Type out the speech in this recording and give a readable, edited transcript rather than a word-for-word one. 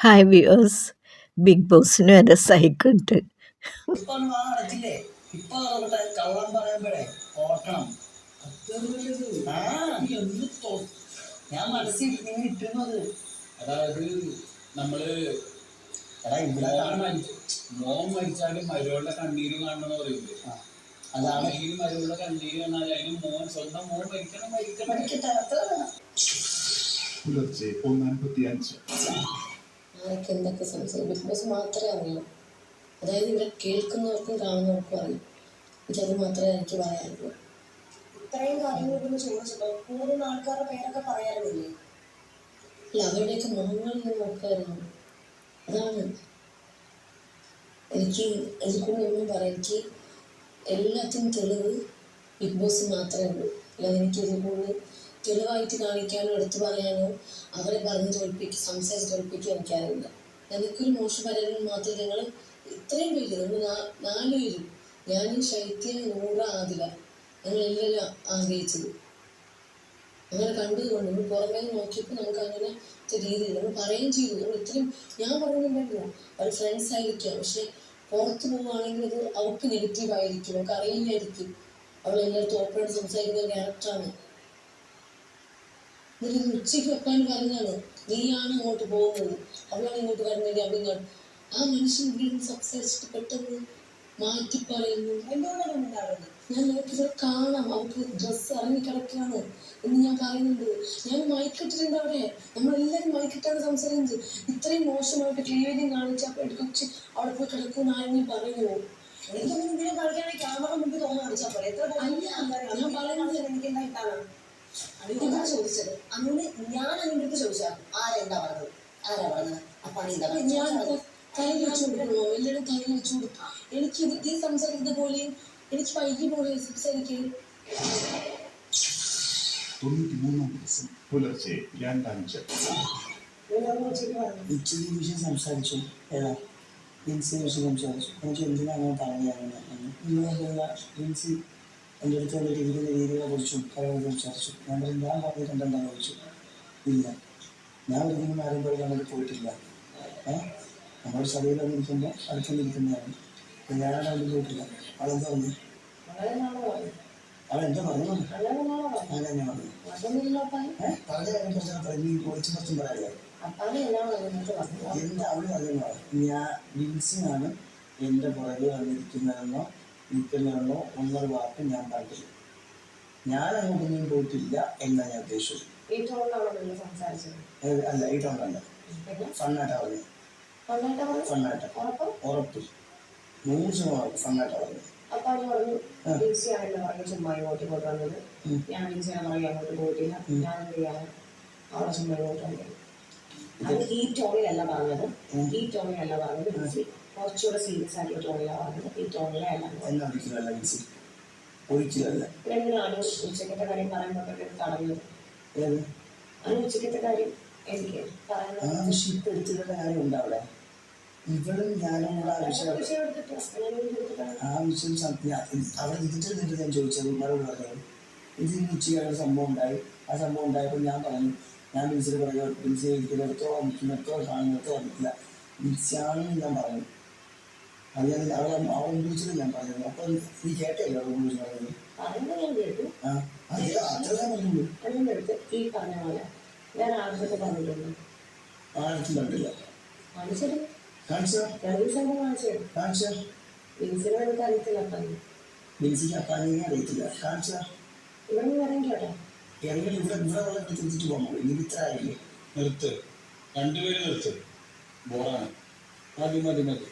Hi viewers. Big ബോസിന് വരെ സൈക്കിട്ട്. ഞാൻ മനസ്സിൽ നിങ്ങൾ ഇട്ടിരുന്നത് അതായത് നമ്മള് മോൻ മരിച്ചാലും മരുകളുടെ കണ്ണീര് കാണണമെന്ന് പറയൂലേ, അതാണ് ഈ മരുകളുടെ കണ്ണീര് കാണാൻ അതിന് മോൻ സ്വന്തം മോൻ മരിക്കട്ടെ. പുലർച്ചെ 1:45. ആരൊക്കെ എന്തൊക്കെ സംസാരിക്കും ബിഗ് ബോസ് മാത്രമേ അറിയൂ. അതായത് ഇവിടെ കേൾക്കുന്നവർക്കും കാണുന്നവർക്കും അറിയും. എനിക്കത് മാത്രമേ എനിക്ക് പറയാനുള്ളൂ. ഇത്രയും കാര്യങ്ങളൊക്കെ ചോദിച്ചപ്പോൾ കൂടുതൽ ആൾക്കാരുടെ പേരൊക്കെ പറയാറില്ലേ? അല്ല, അവരുടെയൊക്കെ മുഖങ്ങളിൽ നിന്ന് നോക്കായിരുന്നു. അതാണ് എനിക്കൂടെ ഒന്നും പറയാം. എനിക്ക് എല്ലാത്തിനും തെളിവ് ബിഗ് ബോസ് മാത്രമേ ഉള്ളൂ. അല്ലാതെ എനിക്ക് ഇതിൽ കൂടുതൽ തെളിവായിട്ട് കാണിക്കാനോ എടുത്തു പറയാനോ അവരെ പറഞ്ഞ് തോൽപ്പിക്കുക സംസാരിച്ച് തോൽപ്പിക്കുക എനിക്കറിയില്ല. എനിക്കൊരു മോശം പരാതി മാത്രമേ ഞങ്ങൾ ഇത്രയും പേര് നമ്മൾ 4 പേരും, ഞാനും ശൈത്യ, നൂറ, ആദില, ഞങ്ങളെല്ലാവരും ആഗ്രഹിച്ചത് അങ്ങനെ കണ്ടതുകൊണ്ട് നമ്മൾ പുറമേ നോക്കിയപ്പോൾ നമുക്ക് അങ്ങനെ രീതിയിൽ നമ്മൾ പറയുകയും ചെയ്തു. നമ്മൾ ഇത്രയും ഞാൻ പറയുന്നുണ്ടായിരുന്നു അവർ ഫ്രണ്ട്സ് ആയിരിക്കാം, പക്ഷെ പുറത്ത് പോവുകയാണെങ്കിൽ അത് അവർക്ക് നെഗറ്റീവ് ആയിരിക്കും, നമുക്ക് അറിയില്ലായിരിക്കും. അവളെല്ലായിടത്തും ഓപ്പണായിട്ട് സംസാരിക്കുന്ന ഒരു ക്യാരക്ടറാണ്. എന്നിട്ട് ഉച്ചയ്ക്ക് വെക്കാൻ പറഞ്ഞാണ് നീയാണ് അങ്ങോട്ട് പോകുന്നത്, അവളാണ് ഇങ്ങോട്ട് വരുന്നത്. അഭിങ്ങോട്ട് ആ മനുഷ്യൻ ഇവിടെ നിന്ന് സംസാരിച്ചിട്ട് പെട്ടെന്ന് മാറ്റി പറയുന്നു. ഞാൻ നോക്കിയത് കാണാം, അവർക്ക് ഡ്രസ്സ് ഇറങ്ങി കിടക്കുകയാണ് എന്ന് ഞാൻ പറയുന്നുണ്ട്. ഞാൻ മയക്കിട്ടിട്ടുണ്ട് അവിടെ, നമ്മളെല്ലാവരും മയക്കിട്ടാണ് സംസാരിക്കുന്നത്. ഇത്രയും മോശമായിട്ട് ക്ലിയറിങ് കാണിച്ചപ്പോൾ എടുക്കൊച്ച് അവിടെ പോയി കിടക്കുമെന്ന് ആരെങ്കിലും പറയുമോ? എനിക്കൊന്നും ഇതിനെ കളിക്കാണെങ്കിൽ ക്യാമറ മുമ്പിൽ തോന്നുന്നു കാണിച്ചാൽ പോലെ ഞാൻ പറയുന്നത് എനിക്ക് എന്തായിട്ടാണ് അതിനാ ചോദിച്ചത്. അന്ന് ഞാൻ അതിൻ്റെ ചോദിച്ചാ ആരെന്താ പറഞ്ഞത്, ആരാ പറഞ്ഞത്? അപ്പൊ ഞാൻ കയ്യിൽ വെച്ച് കൊടുക്കണോ? എല്ലാവരും കയ്യിൽ വെച്ച് കൊടുക്കും. എനിക്ക് ഈ സംസാരിക്കുന്ന പോലെയും എനിക്ക് വൈകി പോലെ സംസാരിക്കും. 93-ാം ദിവസം പുലർച്ചെ 2:05. ഉച്ചയ്ക്ക് വിഷയം സംസാരിച്ചു. ഏതാ ജിൻസിയെ വിഷയം സംസാരിച്ചു. എനിക്ക് എന്തിനാണ് പറഞ്ഞത് ജിൻസി എൻ്റെ അടുത്തുള്ള രീതികളെ കുറിച്ചും കാര്യങ്ങളെ സംസാരിച്ചു. ഞാൻ പറഞ്ഞിട്ടുണ്ടെന്ന് ചോദിച്ചു. ഇല്ല, ഞാൻ ഒരിക്കലും ആരും പോലെ അങ്ങോട്ട് പോയിട്ടില്ല. നമ്മൾ സഭയിൽ വന്നിരിക്കുമ്പോൾ അടുത്തുനിന്നിരിക്കുന്നതാണ്. ഞാനാണ് അവിടെ പോയിട്ടില്ല. അവളെന്താ പറഞ്ഞു? അവളെന്താ പറഞ്ഞു? അങ്ങനെ പറഞ്ഞു. പറഞ്ഞ കാര്യം കുറച്ചാൽ പറഞ്ഞ് ഒളിച്ചു പുറത്തും പറയാല്ലേ. എന്താ അവള് പറയുന്നത്? ഞാൻ ജിൻസിനാണ് എൻ്റെ പുറകെ വന്നിരിക്കുന്നതെന്നോ നിൽക്കുന്നതെന്നോ ഒന്നൊരു വാക്ക് ഞാൻ പറഞ്ഞില്ല. ഞാൻ അങ്ങോട്ടൊന്നും പോയിട്ടില്ല എന്നാണ് ഞാൻ ഉദ്ദേശിച്ചത്. അല്ല, ഈ ടോണല്ല, ഫണ്ണായിട്ടാ പറഞ്ഞു. ഫണ്ണായിട്ട് ഉറപ്പ് 100% ഫണ്ണായിട്ടാ പറഞ്ഞു. അപ്പൊ അത് പറഞ്ഞു ജിൻസിയാണല്ലോ പറഞ്ഞു ചുമ്മാ ഇങ്ങോട്ട് വന്നത്. ഞാൻ ജിൻസിയാണ് പറയാൻ അങ്ങോട്ട് പോയിട്ടില്ല, ഞാൻ എന്ത് ചെയ്യാൻ അവിടെ ചുമ്മാ ഇങ്ങോട്ട് വന്നത്. അത് ഈ ടോണിലല്ല പറഞ്ഞത്, ഈ ടോണിലല്ല പറഞ്ഞത്. ജിൻസി കുറച്ചുകൂടെ സീരിയസ് ആയിട്ടുള്ള ടോണിലാണ് പറഞ്ഞത്, ഈ ടോണിലല്ല. എന്തിനാണ് ഉച്ചക്കത്തെ കാര്യം പറയുമ്പോൾ തടഞ്ഞത്? അത് ഉച്ചക്കത്തെ കാര്യം എനിക്ക് ആവശ്യപ്പെടുത്തിയുള്ള കാര്യം ഉണ്ട് അവിടെ. ഇവളും ഞാനും കൂടെ ആ വിഷയം അവിടെ ഇതിട്ട് ഞാൻ ചോദിച്ചത് മറുപടി പറഞ്ഞത്. ഇതിന് ഉച്ചയ്ക്ക് സംഭവം ഉണ്ടായി. ആ സംഭവം ഉണ്ടായപ്പോൾ ഞാൻ പറഞ്ഞു, ഞാൻ ബിൻസിന് പറയുക ബിൻസി ഇരിക്കുന്നിടത്തോ നിൽക്കുന്നിടത്തോ കാണുന്നിടത്തോ വന്നിട്ടില്ല, ബിൻസിയാണെന്ന് ഞാൻ പറഞ്ഞു. അത് ഞാൻ അവളെ വിളിച്ചത് ഞാൻ പറഞ്ഞത്. അപ്പം നീ കേട്ടല്ലോ അവളെ വിളിച്ച് പറഞ്ഞത്? അത്ര ഞാൻ പറഞ്ഞുള്ളൂ. ഈ പറഞ്ഞ പോലെ ഞാൻ ആദ്യത്തെ പറഞ്ഞിട്ടുണ്ട്. ആർക്കും കണ്ടില്ല. കാണിച്ചത് കാണിച്ചോ? കാണിച്ചോ? ബിൻസിനെ എനിക്ക് അറിയത്തില്ല. ബിൻസിക്ക് അപ്പാനെ അറിയത്തില്ല. കാണിച്ചോ? ഇവിടെ ഇറങ്ങി കേട്ടോ. ഇവിടെ ഇവിടെ തിരിച്ചിട്ട് പോകാൻ ഇനി ഇത്ര ആയില്ലേ? നിർത്ത്, രണ്ടുപേരും നിർത്ത്. ബോറാണ്. മതി.